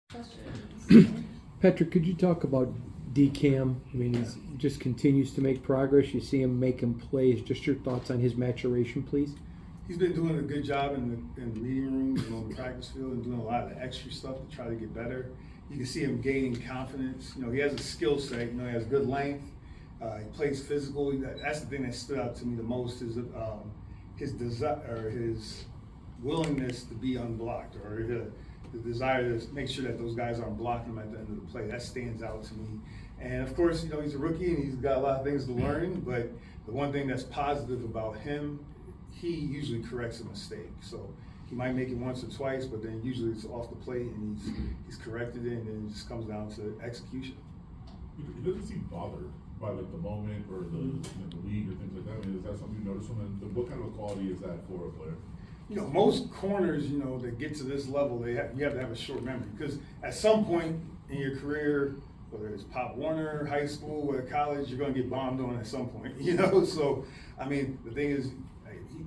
questions. Patrick, could you talk about DCAM? I mean, he just continues to make progress. You see him making plays. Just your thoughts on his maturation, please. He's been doing a good job in the meeting rooms and on the practice field and doing a lot of the extra stuff to try to get better. You can see him gaining confidence. You know, he has a skill set. You know, he has good length. He plays physical. That's the thing that stood out to me the most is his desire or his willingness to be unblocked, or the desire to make sure that those guys aren't blocking him at the end of the play. That stands out to me. And of course, you know, he's a rookie and he's got a lot of things to learn, but the one thing that's positive about him, he usually corrects a mistake. So he might make it once or twice, but then usually it's off the plate and he's corrected it, and then it just comes down to execution. He doesn't seem bothered by like the moment or the league or things like that. I mean, is that something you notice from him? What kind of a quality is that for a player? You know, most corners, you know, that get to this level, you have to have a short memory, because at some point in your career, whether it's Pop Warner, high school, or college, you're going to get bombed on at some point, you know? So, I mean, the thing is,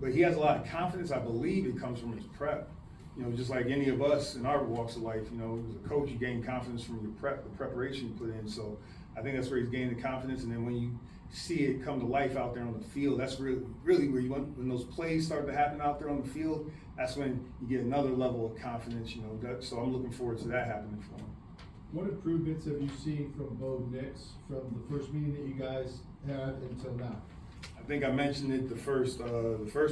but he has a lot of confidence. I believe it comes from his prep. You know, just like any of us in our walks of life, you know, as a coach, you gain confidence from your prep, the preparation you put in. So I think that's where he's gaining the confidence. And then when you see it come to life out there on the field, that's really where you want, when those plays start to happen out there on the field, that's when you get another level of confidence, you know. So I'm looking forward to that happening for him. What improvements have you seen from Bo Nix from the first meeting that you guys had until now? I think I mentioned it the first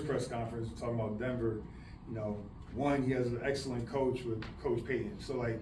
press conference talking about Denver. You know, one, he has an excellent coach with Coach Payton. So like,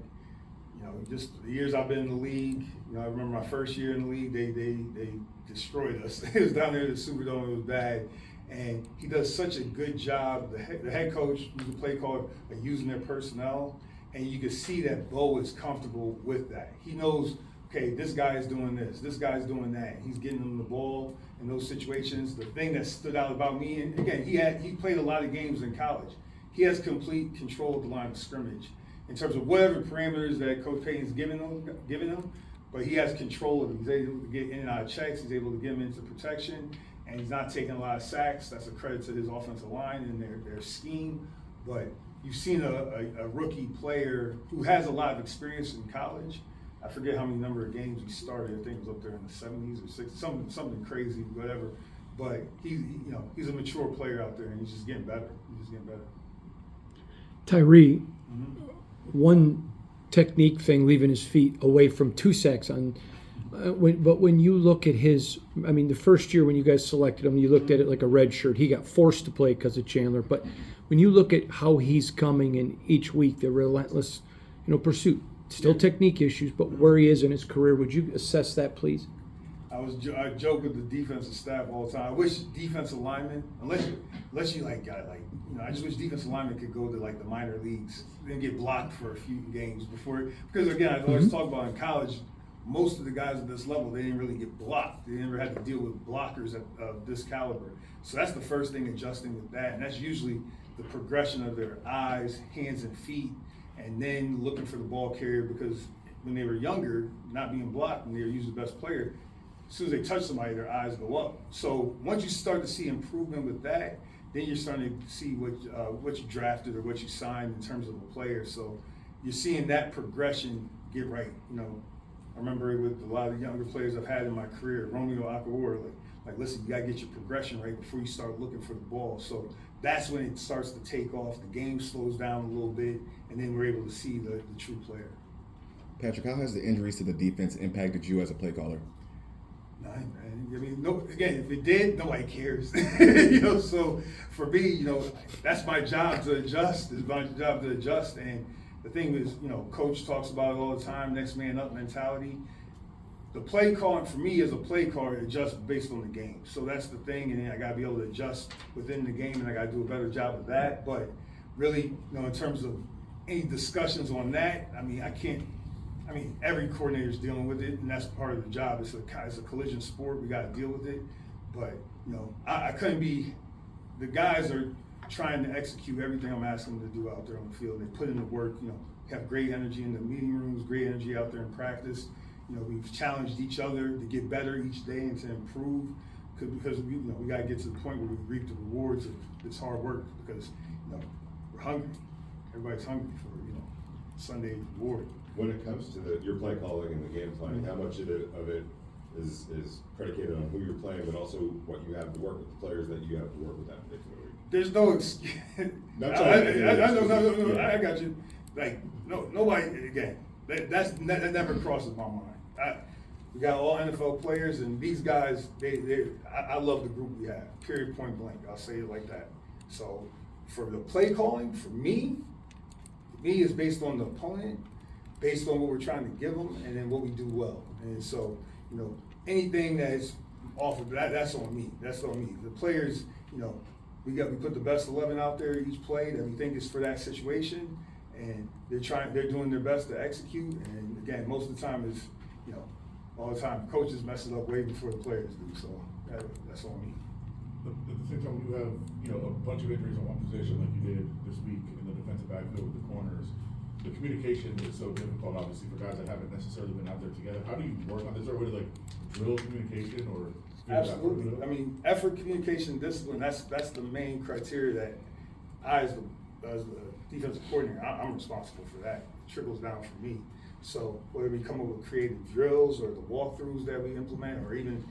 you know, just the years I've been in the league, you know, I remember my first year in the league, they destroyed us. It was down there at the Superdome, it was bad. And he does such a good job. The head coach, who's the play caller, are using their personnel, and you can see that Bo is comfortable with that. He knows, okay, this guy is doing this guy's doing that. He's getting them the ball in those situations. The thing that stood out about me, and again, he played a lot of games in college. He has complete control of the line of scrimmage in terms of whatever parameters that Coach Payton's giving him, but he has control of them. He's able to get in and out of checks. He's able to get him into protection, and he's not taking a lot of sacks. That's a credit to his offensive line and their scheme. But you've seen a rookie player who has a lot of experience in college. I forget how many number of games he started. I think it was up there in the 70s or 60s, something crazy, whatever. But he's a mature player out there, and he's just getting better. Tyree, one technique thing, leaving his feet away from 2 sacks on. But when you look at his, I mean, the first year when you guys selected him, you looked at it like a red shirt. He got forced to play because of Chandler. But when you look at how he's coming in each week, the relentless, pursuit, still technique issues, but where he is in his career, would you assess that, please? I joke with the defensive staff all the time. I wish defensive linemen, unless you I just wish defensive linemen could go to like the minor leagues and get blocked for a few games before, because again, I always talk about in college, most of the guys at this level, they didn't really get blocked. They never had to deal with blockers of this caliber. So that's the first thing, adjusting with that, and that's usually the progression of their eyes, hands, and feet, and then looking for the ball carrier, because when they were younger, not being blocked, and they were usually the best player, as soon as they touch somebody, their eyes go up. So once you start to see improvement with that, then you're starting to see what you drafted or what you signed in terms of a player. So you're seeing that progression get right. I remember it with a lot of younger players I've had in my career, Romeo Akawara, like listen, you gotta get your progression right before you start looking for the ball. So that's when it starts to take off. The game slows down a little bit, and then we're able to see the true player. Patrick, how has the injuries to the defense impacted you as a play caller? Again, if it did, nobody cares. So for me, that's my job to adjust. It's my job to adjust. And the thing is, coach talks about it all the time, next man up mentality. The play calling for me as a play caller adjusts based on the game. So that's the thing, and then I got to be able to adjust within the game, and I got to do a better job of that. But really, in terms of any discussions on that, every coordinator is dealing with it, and that's part of the job. It's a collision sport. We got to deal with it. But, I couldn't be – the guys are trying to execute everything I'm asking them to do out there on the field. They put in the work, have great energy in the meeting rooms, great energy out there in practice. We've challenged each other to get better each day and to improve, because we got to get to the point where we reap the rewards of this hard work, because, we're hungry. Everybody's hungry for, Sunday reward. when it comes to your play calling and the game planning, how much of it is predicated on who you're playing, but also what you have to work with, the players that you have to work with that particular week? There's no excuse. I got you. Like, nobody, again, that never crosses my mind. We got all NFL players, and these guys, I love the group we have, period, point blank. I'll say it like that. So, for the play calling, for me is based on the opponent, based on what we're trying to give them, and then what we do well. And so, anything that's off of that, that's on me. That's on me. The players, we put the best 11 out there each play that we think is for that situation, and they're doing their best to execute. And again, most of the time is, all the time coaches mess it up way before the players do. So that's on me. At the same time, when you have a bunch of injuries on one position like you did this week in the defensive backfield with the corners, the communication is so difficult, obviously, for guys that haven't necessarily been out there together. How do you work on this? Is there a way to drill communication or? Absolutely. I mean, effort, communication, discipline. That's the main criteria that I, as the defensive coordinator, I'm responsible for that. It trickles down from me. So whether we come up with creative drills or the walkthroughs that we implement, or even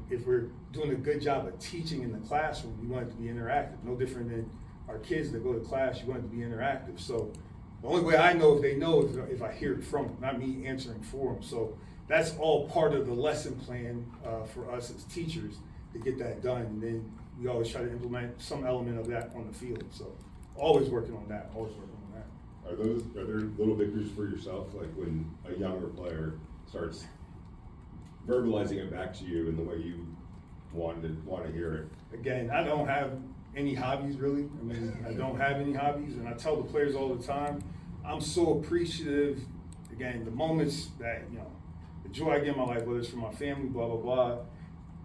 if we're doing a good job of teaching in the classroom, we want it to be interactive. No different than our kids that go to class, you want it to be interactive. So the only way I know if they know is if I hear it from them, not me answering for them. So that's all part of the lesson plan for us as teachers to get that done. And then we always try to implement some element of that on the field. So always working on that, always working on that. Are there little victories for yourself, like when a younger player starts verbalizing it back to you in the way you want to hear it? Again, I don't have any hobbies really. I mean, I don't have any hobbies, and I tell the players all the time, I'm so appreciative. Again, the moments that the joy I get in my life, whether it's from my family, blah blah blah.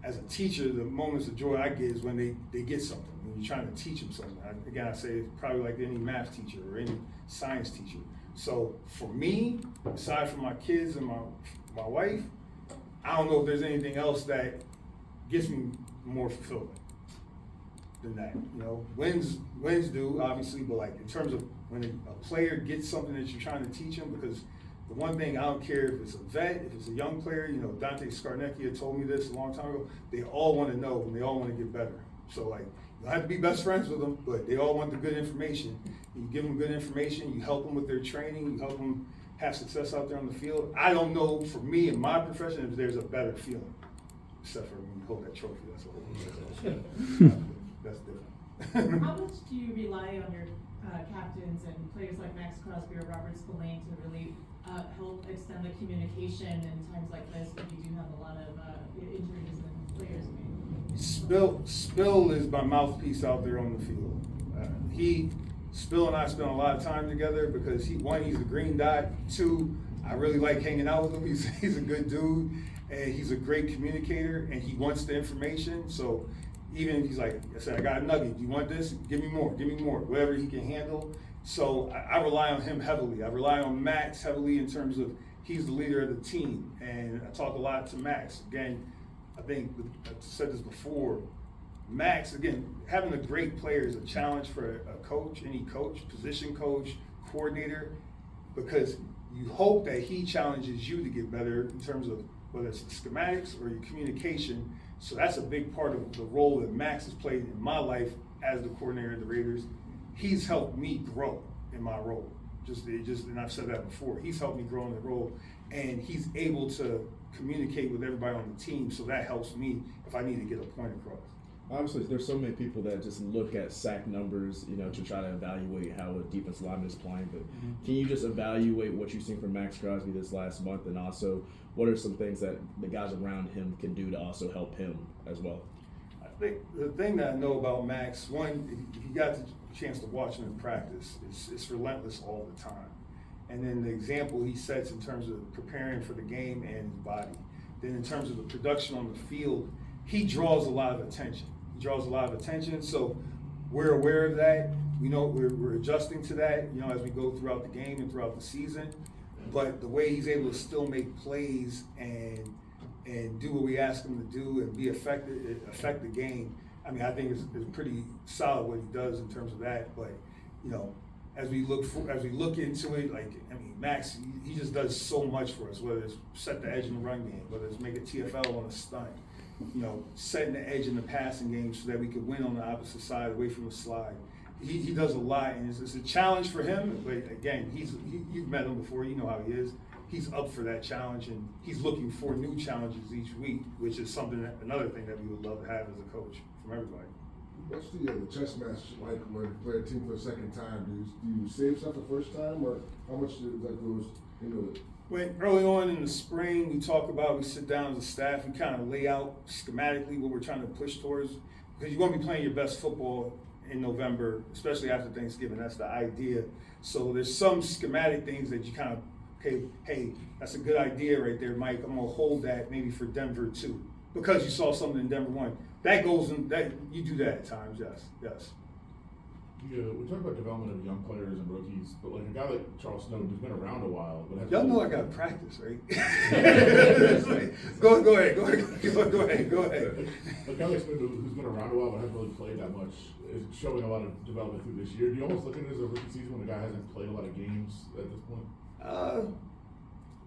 As a teacher, the moments of joy I get is when they get something. When you're trying to teach them something. I say it's probably like any math teacher or any science teacher. So for me, aside from my kids and my wife, I don't know if there's anything else that gets me more fulfillment than that. Wins do, obviously, but like in terms of when a player gets something that you're trying to teach them, because the one thing, I don't care if it's a vet, if it's a young player, Dante Scarnecchia told me this a long time ago, they all want to know and they all want to get better. So like, you don't have to be best friends with them, but they all want the good information. You give them good information, you help them with their training, you help them have success out there on the field. I don't know, for me in my profession, if there's a better feeling, except for when you hold that trophy. That's different. How much do you rely on your captains and players like Max Crosby or Robert Spillane to really help extend the communication in times like this when you do have a lot of injuries and players? Spill is my mouthpiece out there on the field. Spill and I spend a lot of time together because he's the green dot. 2, I really like hanging out with him. He's a good dude, and he's a great communicator, and he wants the information. So even if he's like, I said, I got a nugget. Do you want this? Give me more. Whatever he can handle. So I rely on him heavily. I rely on Max heavily in terms of he's the leader of the team, and I talk a lot to Max. Again, I think I've said this before. Max, again, having a great player is a challenge for a coach, any coach, position coach, coordinator, because you hope that he challenges you to get better in terms of whether it's the schematics or your communication. So that's a big part of the role that Max has played in my life as the coordinator of the Raiders. He's helped me grow in my role. And I've said that before. He's helped me grow in the role, and he's able to communicate with everybody on the team. So that helps me if I need to get a point across. Obviously, there's so many people that just look at sack numbers, to try to evaluate how a defensive lineman is playing. But can you just evaluate what you've seen from Max Crosby this last month, and also what are some things that the guys around him can do to also help him as well? I think the thing that I know about Max, one, if you got the chance to watch him in practice, it's relentless all the time. And then the example he sets in terms of preparing for the game and his body. Then in terms of the production on the field, he draws a lot of attention. So we're aware of that. We know we're adjusting to that, as we go throughout the game and throughout the season. But the way he's able to still make plays and do what we ask him to do and affect the game, I mean, I think it's pretty solid what he does in terms of that. But, as we look into it, like, I mean, Max, he just does so much for us, whether it's set the edge in the run game, whether it's make a TFL on a stunt, you know, setting the edge in the passing game so that we could win on the opposite side away from the slide. He does a lot, and it's a challenge for him, but again, you've met him before, you know how he is. He's up for that challenge, and he's looking for new challenges each week, which is another thing that we would love to have as a coach from everybody. What's the chess match like when you play a team for the second time? Do you save stuff the first time, or how much does that goes into it? When early on in the spring, we sit down as a staff, we kind of lay out schematically what we're trying to push towards, because you're going to be playing your best football in November, especially after Thanksgiving. That's the idea. So there's some schematic things that you kind of, hey, that's a good idea right there, Mike. I'm going to hold that maybe for Denver too, because you saw something in Denver 1. That goes in, that you do that at times, yes. Yeah, we talk about development of young players and rookies, but like a guy like Charles Snowden who's been around a while, but has Y'all know I got practice, right? Go ahead. A guy like Snowden who's been around a while but hasn't really played that much is showing a lot of development through this year. Do you almost look at it as a rookie season when a guy hasn't played a lot of games at this point?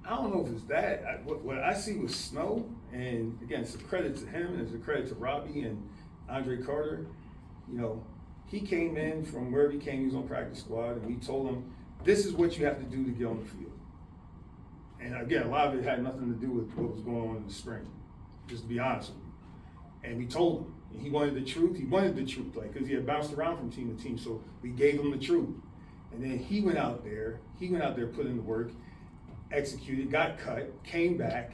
I don't know if it's that. What I see with Snow, and again, it's a credit to him and it's a credit to Robbie and Andre Carter. You know, he came in from wherever he came, he was on practice squad, and we told him, this is what you have to do to get on the field. And again, a lot of it had nothing to do with what was going on in the spring, just to be honest with you. And we told him, and he wanted the truth, like, because he had bounced around from team to team, so we gave him the truth. And then he went out there, put in the work, executed, got cut, came back.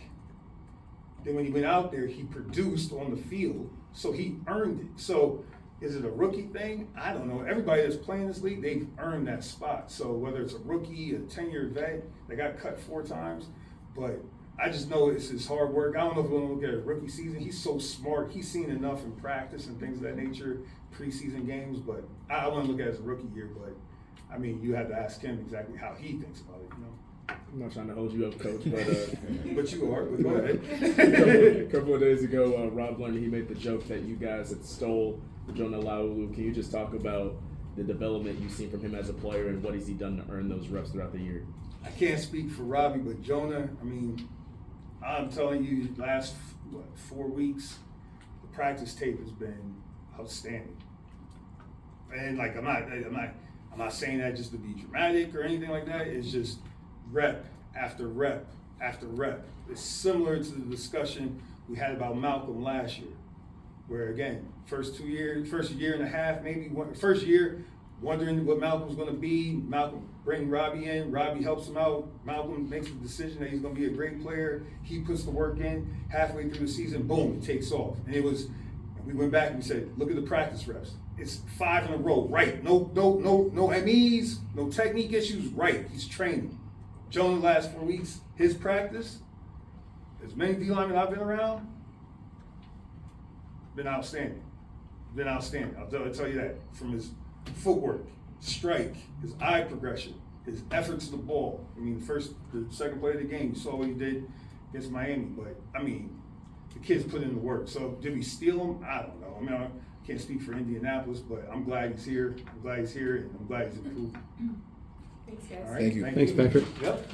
Then when he went out there, he produced on the field, so he earned it. So is it a rookie thing? I don't know. Everybody that's playing this league, they've earned that spot. So whether it's a rookie, a 10-year vet that got cut 4 times, but I just know it's his hard work. I don't know if we're going to look at a rookie season. He's so smart. He's seen enough in practice and things of that nature, preseason games, but I want to look at it as a rookie year, but I mean, you have to ask him exactly how he thinks about it, you know. I'm not trying to hold you up, Coach, but but you are. But go ahead. a couple of days ago, Rob learned he made the joke that you guys had stole Jonah Laulu. Can you just talk about the development you've seen from him as a player and what has he done to earn those reps throughout the year? I can't speak for Robbie, but Jonah, I mean, I'm telling you, last 4 weeks, the practice tape has been outstanding. And like, I'm not saying that just to be dramatic or anything like that. It's just rep after rep after rep. It's similar to the discussion we had about Malcolm last year, where again, first year and a half, maybe first year, wondering what Malcolm was going to be. Malcolm bring Robbie in. Robbie helps him out. Malcolm makes the decision that he's going to be a great player. He puts the work in. Halfway through the season, boom, it takes off. And we went back and we said, look at the practice reps. It's 5 in a row, right? No MEs, no technique issues, right? He's training. Jonah, last 4 weeks, his practice, as many D linemen I've been around, been outstanding. I'll tell you that. From his footwork, strike, his eye progression, his effort to the ball. I mean, the second play of the game, you saw what he did against Miami. But I mean, the kid's put in the work. So did we steal him? I don't know. I mean, I can't speak for Indianapolis, but I'm glad he's here. And I'm glad he's improved. Thanks, guys. All right. Thank you. Thanks, Patrick. Yep.